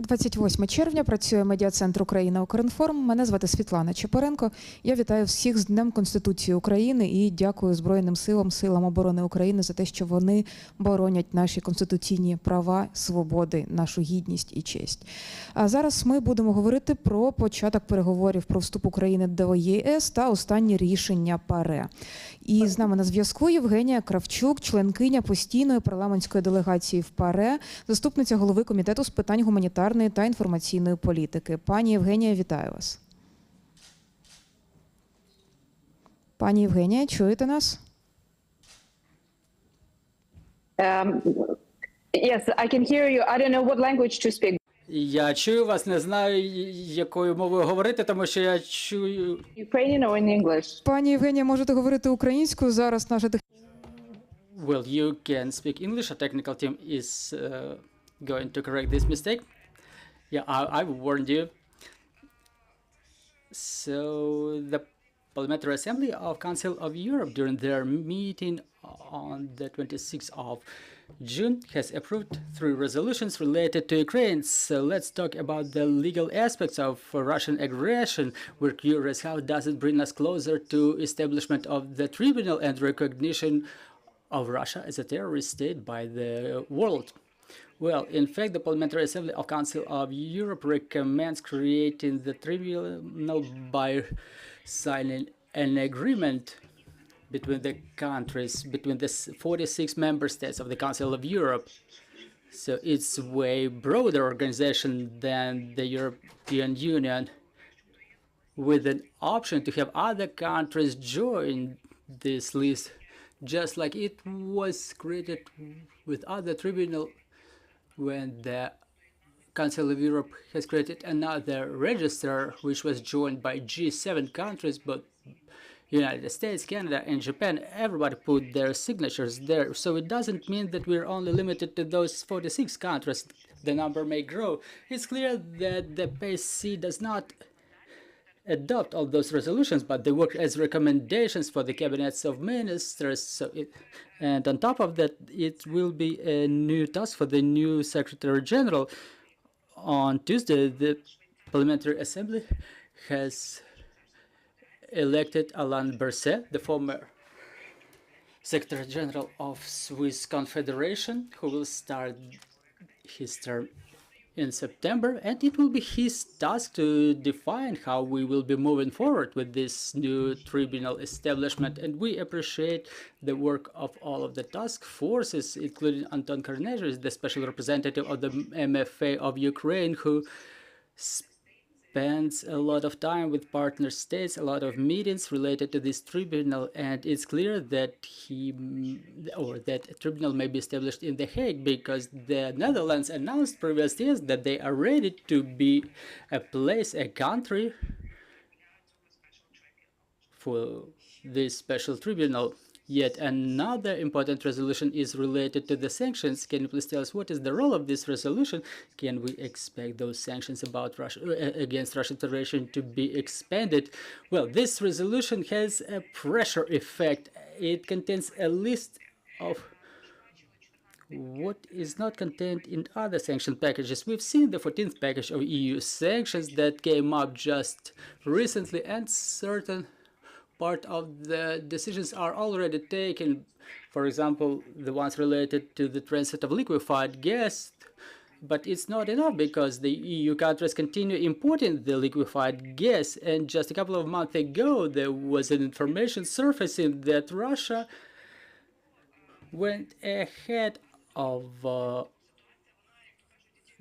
28 червня працює медіа-центр Україна «Укрінформ». Мене звати Світлана Чепоренко. Я вітаю всіх з Днем Конституції України і дякую Збройним силам, силам оборони України за те, що вони боронять наші конституційні права, свободи, нашу гідність і честь. А зараз ми будемо говорити про початок переговорів про вступ України до ЄС та останні рішення ПАРЕ. І з нами на зв'язку Євгенія Кравчук, членкиня постійної парламентської делегації в ПАРЕ, заступниця голови комітету з питань гуманітарної та інформаційної політики. Пані Євгенія, вітаю вас. Пані Євгенія, чуєте нас? Yes, I can hear you. I don't know what language to speak. Я чую вас, не знаю, якою мовою говорити, тому що я чую... Ukrainian or in English? Пані Євгенія, можете говорити українською, зараз наша Well, you can speak English. A technical team is going to correct this mistake. Yeah, I warned you. So, the Parliamentary Assembly of Council of Europe, during their meeting on the 26th of June, has approved 3 resolutions related to Ukraine. So let's talk about the legal aspects of Russian aggression. We're curious, how does it bring us closer to establishment of the tribunal and recognition of Russia as a terrorist state by the world? Well, in fact, the Parliamentary Assembly of Council of Europe recommends creating the tribunal by signing an agreement between the countries, between the 46 member states of the Council of Europe. So it's a way broader organization than the European Union, with an option to have other countries join this list, just like it was created with other tribunal when the Council of Europe has created another register, which was joined by G7 countries, but United States, Canada, and Japan, everybody put their signatures there. So it doesn't mean that we're only limited to those 46 countries. The number may grow. It's clear that the PSC does not adopt all those resolutions, but they work as recommendations for the cabinets of ministers. So and on top of that, it will be a new task for the new Secretary General. On Tuesday, the Parliamentary Assembly has elected Alain Berset, the former Secretary General of Swiss Confederation, who will start his term in September, and it will be his task to define how we will be moving forward with this new tribunal establishment. And we appreciate the work of all of the task forces, including Anton Karnezhis, the special representative of the MFA of Ukraine, who spends a lot of time with partner states, a lot of meetings related to this tribunal, and it's clear that that a tribunal may be established in The Hague, because the Netherlands announced previous years that they are ready to be a country for this special tribunal. Yet another important resolution is related to the sanctions. Can you please tell us what is the role of this resolution? Can we expect those sanctions about Russia against Russian Federation to be expanded? Well, this resolution has a pressure effect. It contains a list of what is not contained in other sanction packages. We've seen the 14th package of EU sanctions that came up just recently, and certain part of the decisions are already taken. For example, the ones related to the transit of liquefied gas. But it's not enough, because the EU countries continue importing the liquefied gas. And just a couple of months ago, there was an information surfacing that Russia went ahead of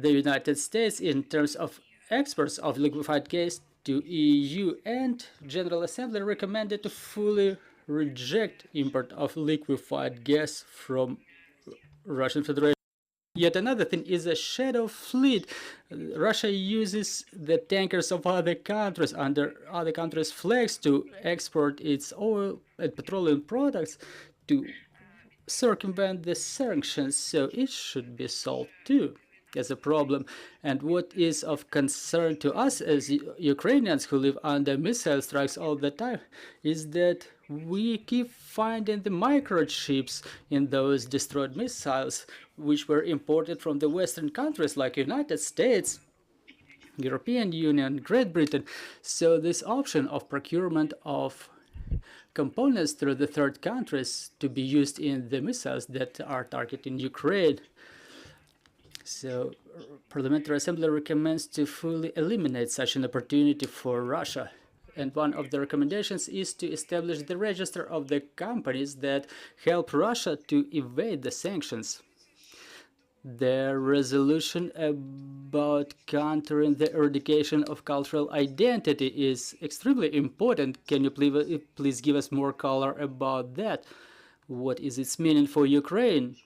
the United States in terms of exports of liquefied gas to EU, and General Assembly recommended to fully reject import of liquefied gas from Russian Federation. Yet another thing is a shadow fleet. Russia uses the tankers of other countries under other countries' flags to export its oil and petroleum products to circumvent the sanctions, so it should be solved too as a problem. And what is of concern to us as Ukrainians who live under missile strikes all the time is that we keep finding the microchips in those destroyed missiles, which were imported from the Western countries like United States, European Union, Great Britain. So this option of procurement of components through the third countries to be used in the missiles that are targeting Ukraine. So Parliamentary Assembly recommends to fully eliminate such an opportunity for Russia. And one of the recommendations is to establish the register of the companies that help Russia to evade the sanctions. The resolution about countering the eradication of cultural identity is extremely important. Can you please give us more color about that? What is its meaning for Ukraine?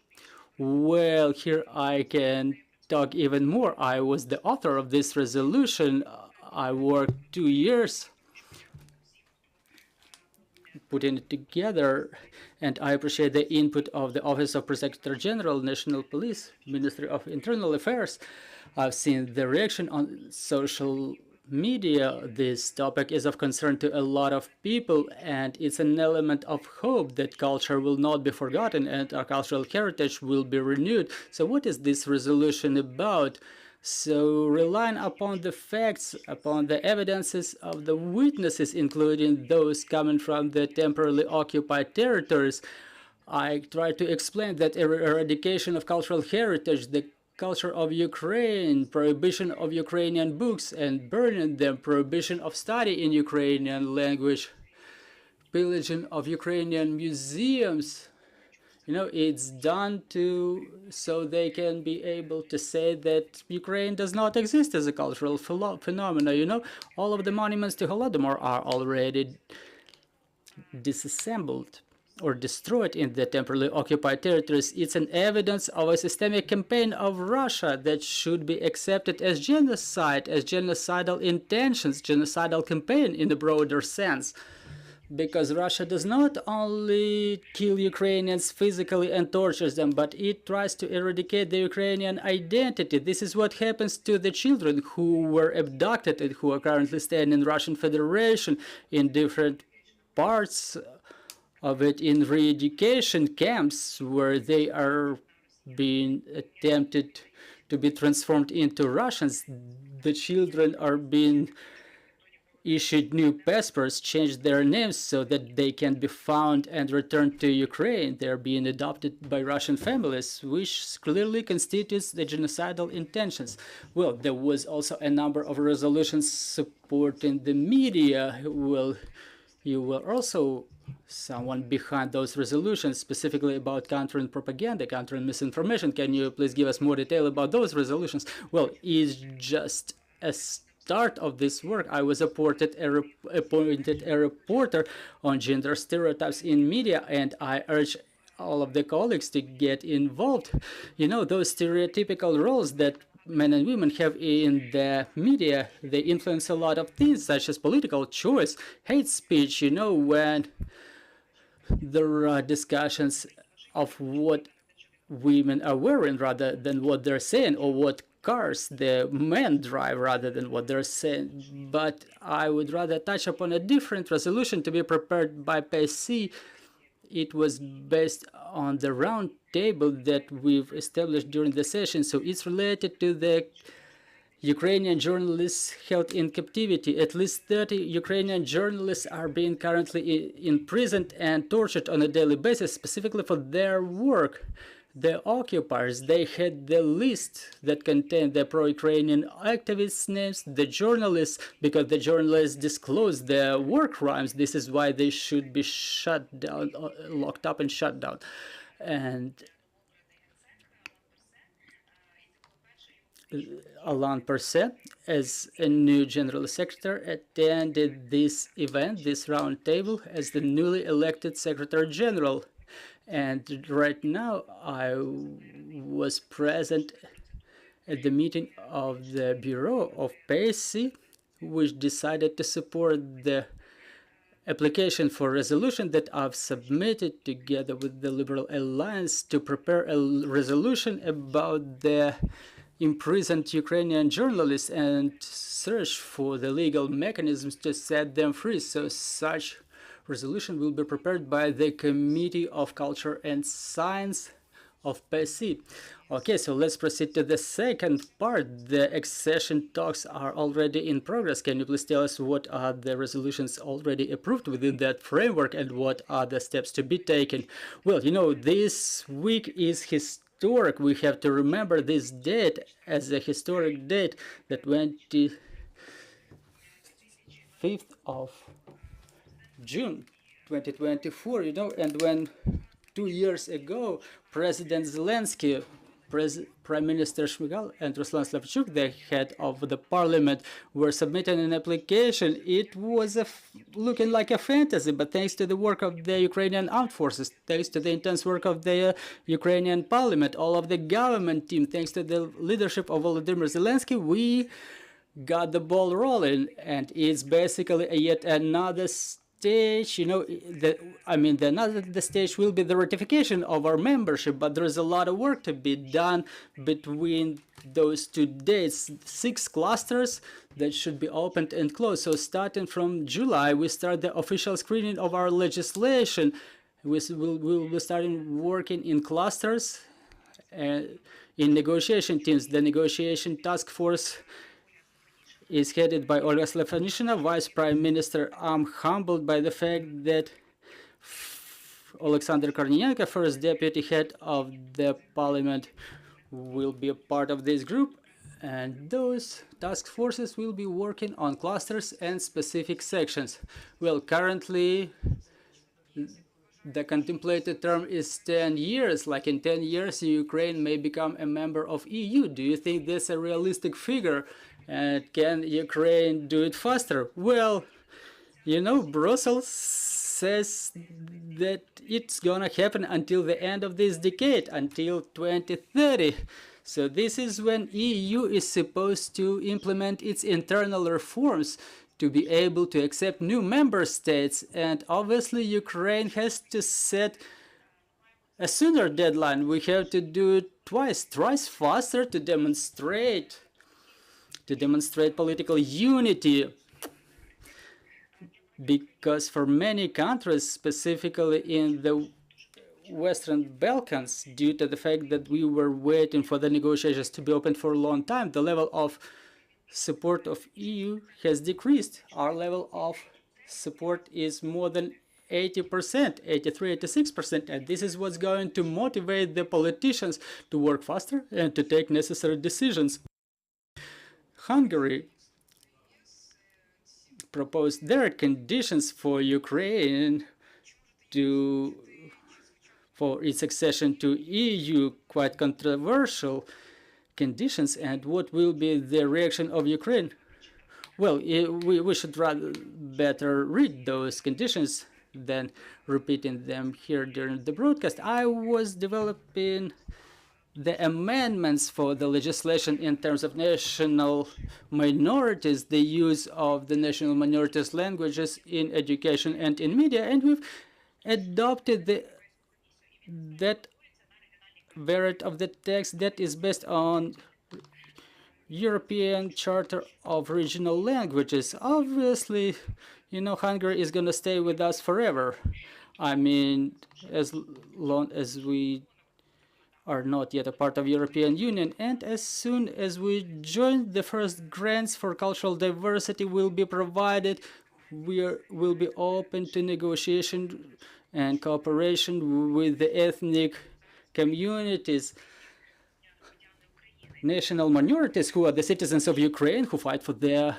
Well, here I can talk even more. I was the author of this resolution. I worked 2 years putting it together, and I appreciate the input of the Office of Prosecutor General, National Police, Ministry of Internal Affairs. I've seen the reaction on social media. This topic is of concern to a lot of people, and it's an element of hope that culture will not be forgotten and our cultural heritage will be renewed. So what is this resolution about? So relying upon the facts, upon the evidences of the witnesses, including those coming from the temporarily occupied territories, I try to explain that eradication of cultural heritage, the culture of Ukraine, prohibition of Ukrainian books and burning them, prohibition of study in Ukrainian language, pillaging of Ukrainian museums, it's done so they can be able to say that Ukraine does not exist as a cultural phenomenon. All of the monuments to Holodomor are already disassembled or destroyed in the temporarily occupied territories. It's an evidence of a systemic campaign of Russia that should be accepted as genocide, as genocidal intentions, genocidal campaign in the broader sense. Because Russia does not only kill Ukrainians physically and tortures them, but it tries to eradicate the Ukrainian identity. This is what happens to the children who were abducted and who are currently staying in Russian Federation in different parts of it, in re-education camps where they are being attempted to be transformed into Russians. The children are being issued new passports, changed their names so that they can be found and returned to Ukraine. They're being adopted by Russian families, which clearly constitutes the genocidal intentions. Well, there was also a number of resolutions supporting the media. Well, you were also someone behind those resolutions, specifically about countering propaganda, countering misinformation. Can you please give us more detail about those resolutions? Well, it's just a start of this work. I was appointed a reporter on gender stereotypes in media, and I urge all of the colleagues to get involved. Those stereotypical roles that men and women have in the media, they influence a lot of things, such as political choice, hate speech, when there are discussions of what women are wearing rather than what they're saying, or what cars the men drive rather than what they're saying. But I would rather touch upon a different resolution to be prepared by PSC. It was based on the round table that we've established during the session. So it's related to the Ukrainian journalists held in captivity. At least 30 Ukrainian journalists are being currently imprisoned and tortured on a daily basis, specifically for their work. The occupiers, they had the list that contained the pro-Ukrainian activists' names, the journalists, because the journalists disclosed their war crimes. This is why they should be shut down, locked up and shut down. And Alain Perset, as a new General Secretary, attended this event, this round table, as the newly elected Secretary General. And right now, I was present at the meeting of the Bureau of PSC, which decided to support the application for resolution that I've submitted together with the Liberal Alliance to prepare a resolution about the imprisoned Ukrainian journalists and search for the legal mechanisms to set them free. So such resolution will be prepared by the Committee of Culture and Science of PSC. Okay, so let's proceed to the second part. The accession talks are already in progress. Can you please tell us what are the resolutions already approved within that framework and what are the steps to be taken? Well, you know, this week is historic. We have to remember this date as a historic date, the 25th of June 2024, you know, and when 2 years ago President Zelensky, Prime Minister Shmyhal and Ruslan Kravchuk, the head of the parliament, were submitting an application. It was looking like a fantasy, but thanks to the work of the Ukrainian armed forces, thanks to the intense work of the Ukrainian parliament, all of the government team, thanks to the leadership of Volodymyr Zelensky, we got the ball rolling, and it's basically yet another stage, you know. The stage will be the ratification of our membership, but there is a lot of work to be done between those two dates. 6 clusters that should be opened and closed. So starting from July, we start the official screening of our legislation. We'll be starting working in clusters, in negotiation teams. The negotiation task force is headed by Olga Stefanishina, Vice Prime Minister. I'm humbled by the fact that Alexander Kornienko, first deputy head of the parliament, will be a part of this group, and those task forces will be working on clusters and specific sections. Well, currently the contemplated term is 10 years. Like in 10 years, Ukraine may become a member of EU. Do you think that's a realistic figure? And can Ukraine do it faster? Well, you know, Brussels says that it's gonna happen until the end of this decade, until 2030. So this is when EU is supposed to implement its internal reforms to be able to accept new member states. And obviously Ukraine has to set a sooner deadline. We have to do it thrice faster to demonstrate political unity, because for many countries, specifically in the Western Balkans, due to the fact that we were waiting for the negotiations to be opened for a long time, the level of support of EU has decreased. Our level of support is more than 80%, 83, 86%, and this is what's going to motivate the politicians to work faster and to take necessary decisions. Hungary proposed their conditions for Ukraine for its accession to EU, quite controversial conditions. And what will be the reaction of Ukraine? Well, we should rather better read those conditions than repeating them here during the broadcast. I was developing the amendments for the legislation in terms of national minorities, the use of the national minorities languages in education and in media, and we've adopted that variant of the text that is based on European Charter of Regional Languages. Obviously, you know, Hungary is going to stay with us forever. I mean, as long as we are not yet a part of European Union, and as soon as we join, the first grants for cultural diversity will be provided. Will be open to negotiation and cooperation with the ethnic communities, national minorities who are the citizens of Ukraine, who fight for their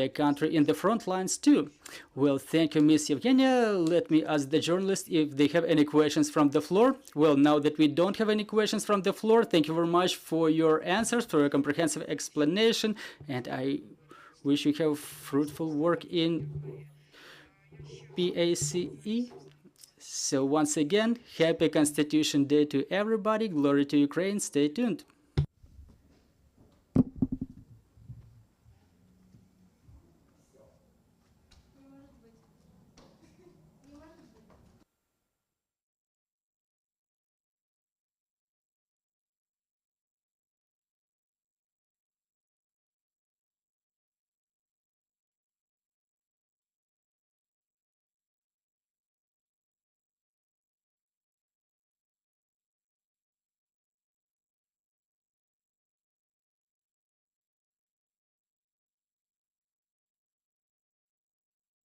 country in the front lines too. Well, thank you, Ms. Yevheniia. Let me ask the journalists if they have any questions from the floor. Well, now that we don't have any questions from the floor, thank you very much for your answers, for your comprehensive explanation, and I wish you have fruitful work in PACE. So once again, happy Constitution Day to everybody. Glory to Ukraine. Stay tuned.